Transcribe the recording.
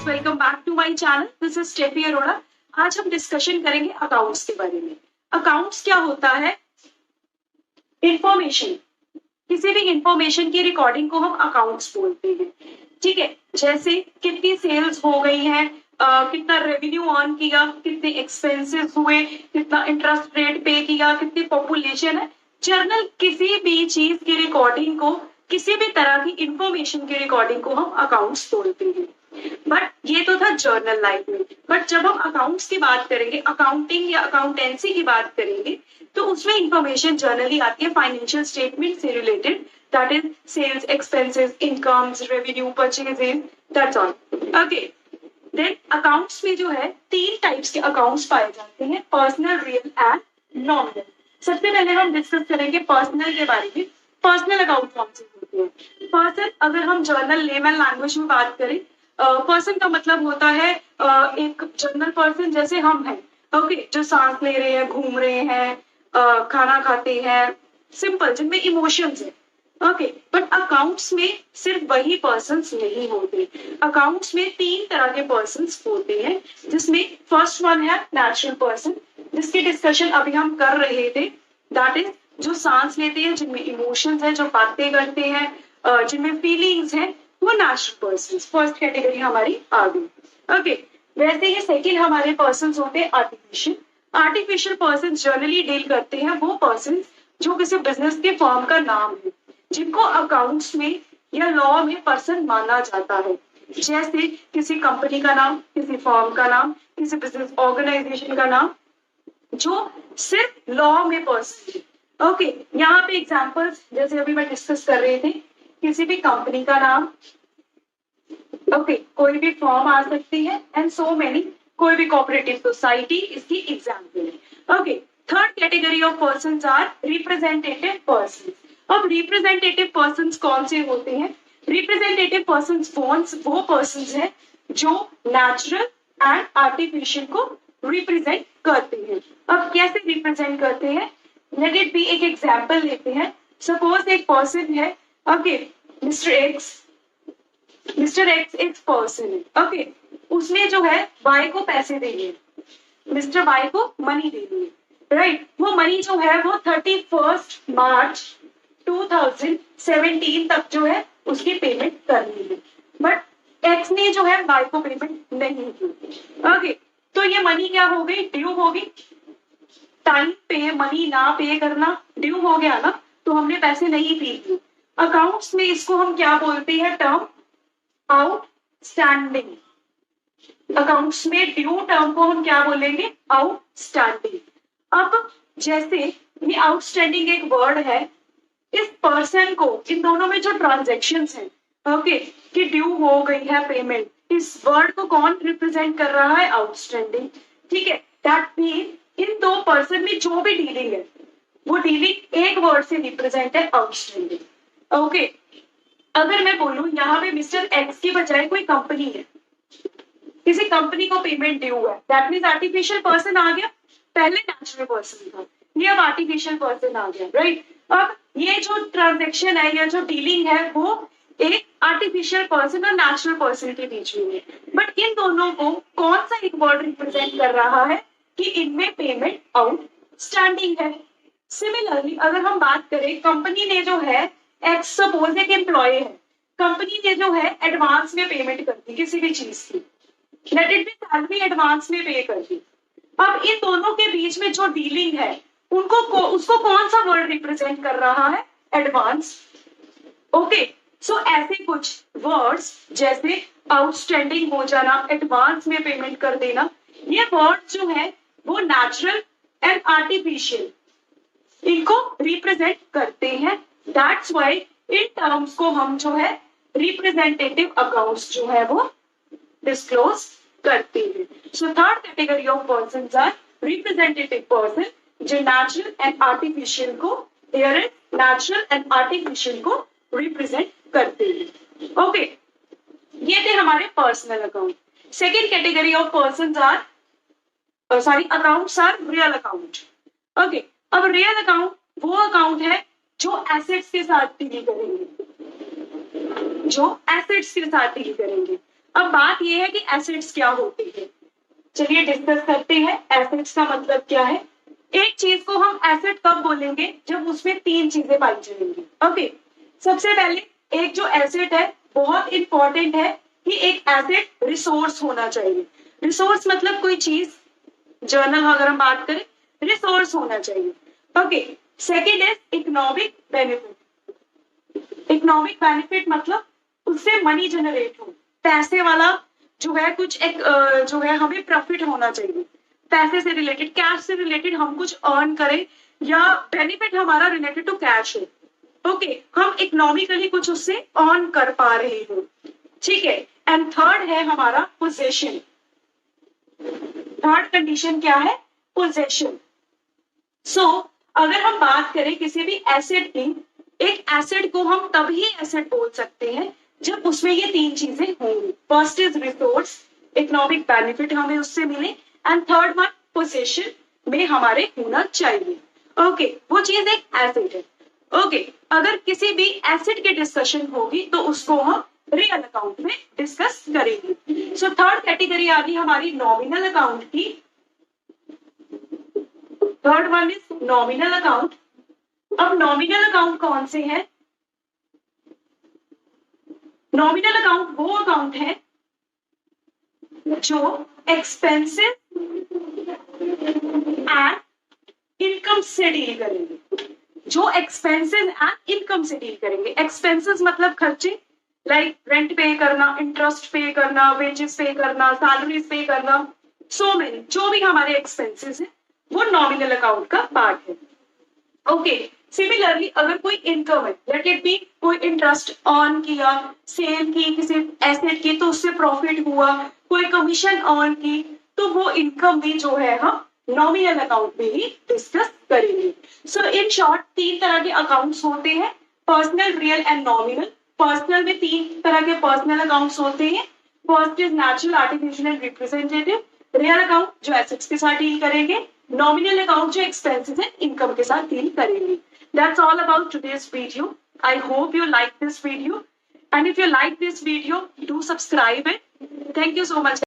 Welcome back to my channel. This is Steffi Arora. आज हम discussion करेंगे अकाउंट्स के बारे में। अकाउंट्स क्या होता है? इंफॉर्मेशन, किसी भी इंफॉर्मेशन की रिकॉर्डिंग को हम अकाउंट्स बोलते हैं। ठीक है, जैसे कितनी सेल्स हो गई है, कितना रेवेन्यू अर्न किया, कितने एक्सपेंसेस हुए, कितना इंटरेस्ट रेट पे किया, कितनी पॉपुलेशन है। जर्नल किसी भी चीज की रिकॉर्डिंग को, किसी भी तरह की इंफॉर्मेशन की रिकॉर्डिंग को हम अकाउंट्स बोलते हैं। बट ये तो था जर्नल लाइफ में। बट जब हम अकाउंट्स की बात करेंगे, अकाउंटिंग या अकाउंटेंसी की बात करेंगे, तो उसमें इंफॉर्मेशन जर्नली आती है फाइनेंशियल स्टेटमेंट से related. That is sales, expenses, incomes, revenue, purchases, that's all. Okay, then accounts में जो है 3 टाइप्स के अकाउंट्स पाए जाते हैं, पर्सनल, रियल एंड नॉमिनल। सबसे पहले हम डिस्कस करेंगे पर्सनल के बारे में। पर्सनल अकाउंट कौन से होते हैं? पर्सन, अगर हम जर्नल लेमन लैंग्वेज में बात करें, पर्सन का मतलब होता है एक जनरल पर्सन जैसे हम हैं। ओके, जो सांस ले रहे हैं, घूम रहे हैं, खाना खाते हैं, सिंपल, जिनमें इमोशंस है। ओके, बट अकाउंट्स में सिर्फ वही पर्सन्स नहीं होते। अकाउंट्स में 3 तरह के पर्सन्स होते हैं, जिसमें फर्स्ट वन है नेचुरल पर्सन, जिसकी डिस्कशन अभी हम कर रहे थे। दैट इज जो सांस लेते हैं, जिनमें इमोशंस है, जो बातें करते हैं, जिनमें फीलिंग्स है, वो नेचुरल पर्सन। फर्स्ट कैटेगरी हमारी आ गई। ओके, वैसे ही सेकंड हमारे पर्सन होते हैं artificial. Artificial person generally deal करते हैं वो पर्सन जो किसी बिजनेस के फॉर्म का नाम है, जिनको अकाउंट्स में या लॉ में पर्सन माना जाता है। जैसे किसी कंपनी का नाम, किसी फॉर्म का नाम, किसी बिजनेस ऑर्गेनाइजेशन का नाम, जो सिर्फ लॉ में पर्सन है। ओके, यहाँ पे एग्जांपल्स जैसे अभी मैं डिस्कस कर रहे थे, किसी भी कंपनी का नाम, ओके, कोई भी फॉर्म आ सकती है, एंड सो मेनी, कोई भी कोऑपरेटिव सोसाइटी इसकी एग्जांपल है। Okay, third category of persons are representative persons. अब रिप्रेजेंटेटिव पर्संस कौन से होते हैं? रिप्रेजेंटेटिव पर्संस वो पर्संस है जो नेचुरल एंड आर्टिफिशियल को रिप्रेजेंट करते हैं। अब कैसे रिप्रेजेंट करते हैं? लेट इट बी, एक एग्जांपल लेते हैं। सपोज एक पर्सन है, ओके, मिस्टर एक्स एक पर्सन है। ओके, उसने जो है वाई को पैसे देने, मिस्टर वाई को मनी देनी है, राइट। वो मनी जो है वो 31 मार्च 2017 तक जो है उसकी पेमेंट करनी है। बट एक्स ने जो है वाई को पेमेंट नहीं की। ओके, तो ये मनी क्या हो गई? ड्यू हो गई। टाइम पे मनी ना पे करना ड्यू हो गया ना, तो हमने पैसे नहीं पे किए। अकाउंट्स में इसको हम क्या बोलते हैं? Term outstanding. अकाउंट्स में ड्यू टर्म को हम क्या बोलेंगे? आउटस्टैंडिंग। अब जैसे ये आउटस्टैंडिंग एक वर्ड है, इस पर्सन को, इन दोनों में जो ट्रांजैक्शंस हैं, ओके, कि ड्यू हो गई है पेमेंट, इस वर्ड को कौन रिप्रेजेंट कर रहा है? आउटस्टैंडिंग। ठीक है, दैट मीन इन दो पर्सन में जो भी डीलिंग है, वो डीलिंग एक वर्ड से रिप्रेजेंट है, आउटस्टैंडिंग। ओके, अगर मैं बोलूं यहाँ पे मिस्टर एक्स की बजाय कोई कंपनी है, किसी कंपनी को पेमेंट ड्यू है, दैट मीन्स आर्टिफिशियल पर्सन आ गया। पहले नेचुरल पर्सन था, ये अब आर्टिफिशियल पर्सन आ गया, राइट। अब ये जो ट्रांजेक्शन है या जो डीलिंग है, वो एक आर्टिफिशियल पर्सन और नेचुरल पर्सन के बीच में है। बट इन दोनों को कौन सा एक वर्ड रिप्रेजेंट कर रहा है कि इनमें पेमेंट आउटस्टैंडिंग है। सिमिलरली अगर हम बात करें, कंपनी ने जो है, एक्स सपोज एक एम्प्लॉय है, कंपनी ने जो है एडवांस में पेमेंट कर दी किसी भी चीज की, let it be salary, advance में पे कर दी। अब इन दोनों के बीच में जो डीलिंग है, उसको कौन सा वर्ड रिप्रेजेंट कर रहा है? एडवांस। ओके, सो ऐसे कुछ वर्ड्स जैसे आउटस्टैंडिंग हो जाना, एडवांस में पेमेंट कर देना, ये वर्ड जो है वो नेचुरल एंड आर्टिफिशियल, इनको रिप्रेजेंट करते हैं। दैट्स व्हाई इन टर्म्स को हम जो है रिप्रेजेंटेटिव अकाउंट्स जो है वो डिस्क्लोज करते हैं। So third category of persons are representative person, जो नेचुरल एंड आर्टिफिशियल को, नेचुरल एंड आर्टिफिशियल को रिप्रेजेंट करते हैं। ओके, ये थे हमारे personal account. Second category of persons are accounts are real account. Okay, अब रियल अकाउंट वो अकाउंट है जो एसेट्स के साथ डील करेंगे, जो एसेट्स के साथ डील करेंगे। अब बात ये है कि एसेट्स क्या होती है, चलिए डिस्कस करते हैं एसेट्स का मतलब क्या है। एक चीज को हम एसेट कब बोलेंगे, जब उसमें तीन चीजें पाई जाएंगी। ओके, सबसे पहले एक जो एसेट है बहुत इंपॉर्टेंट है कि एक एसेट रिसोर्स होना चाहिए। रिसोर्स मतलब कोई चीज, जर्नल अगर हम बात करें, रिसोर्स होना चाहिए। Okay, second is economic benefit. Economic benefit मतलब उससे मनी जनरेट हो, पैसे वाला जो है कुछ एक जो है हमें प्रॉफिट होना चाहिए, पैसे से रिलेटेड, कैश से रिलेटेड हम कुछ अर्न करें या बेनिफिट हमारा रिलेटेड टू कैश हो। ओके, हम इकोनॉमिकली कुछ उससे अर्न कर पा रहे हो, ठीक है। एंड थर्ड है हमारा पोजेशन। थर्ड कंडीशन क्या है, पोजेशन। सो अगर हम बात करें किसी भी एसेट की, एक एसेट को हम तभी एसेट बोल सकते हैं जब उसमें ये तीन चीजें होंगी। First is resource, economic benefit हमें उससे मिले, एंड थर्ड वन पोजेशन में हमारे होना चाहिए। ओके, वो चीज एक एसेट है। ओके, अगर किसी भी एसेट की डिस्कशन होगी तो उसको हम रियल अकाउंट में डिस्कस करेंगे। सो थर्ड कैटेगरी आ गई हमारी नॉमिनल अकाउंट की। Third one is nominal account. अब नॉमिनल अकाउंट कौन से हैं? नॉमिनल अकाउंट वो अकाउंट है जो एक्सपेंसिव एंड इनकम से डील करेंगे, जो एक्सपेंसेस एंड इनकम से डील करेंगे। एक्सपेंसेस मतलब खर्चे, लाइक रेंट पे करना, इंटरेस्ट पे करना, वेजेस पे करना, सैलरीज पे करना, सो मेनी जो भी हमारे एक्सपेंसेस है वो नॉमिनल अकाउंट का पार्ट है। ओके, सिमिलरली अगर कोई इनकम है, लेट इट बी कोई इंटरेस्ट अर्न किया, सेल की किसी एसेट की तो उससे प्रॉफिट हुआ, कोई कमीशन अर्न की, तो वो इनकम भी जो है हम नॉमिनल अकाउंट में ही डिस्कस करेंगे। सो इन शॉर्ट तीन तरह के अकाउंट्स होते हैं, personal, real and nominal. Personal में तीन तरह के पर्सनल अकाउंट्स होते हैं। First is natural, artificial and representative. Real account जो एसेट्स के साथ डील करेंगे, नॉमिनल अकाउंट जो एक्सपेंसेस है इनकम के साथ डील करेंगे। That's all about today's video. I hope you like this video, and if you like this video, do subscribe it. Thank you so much.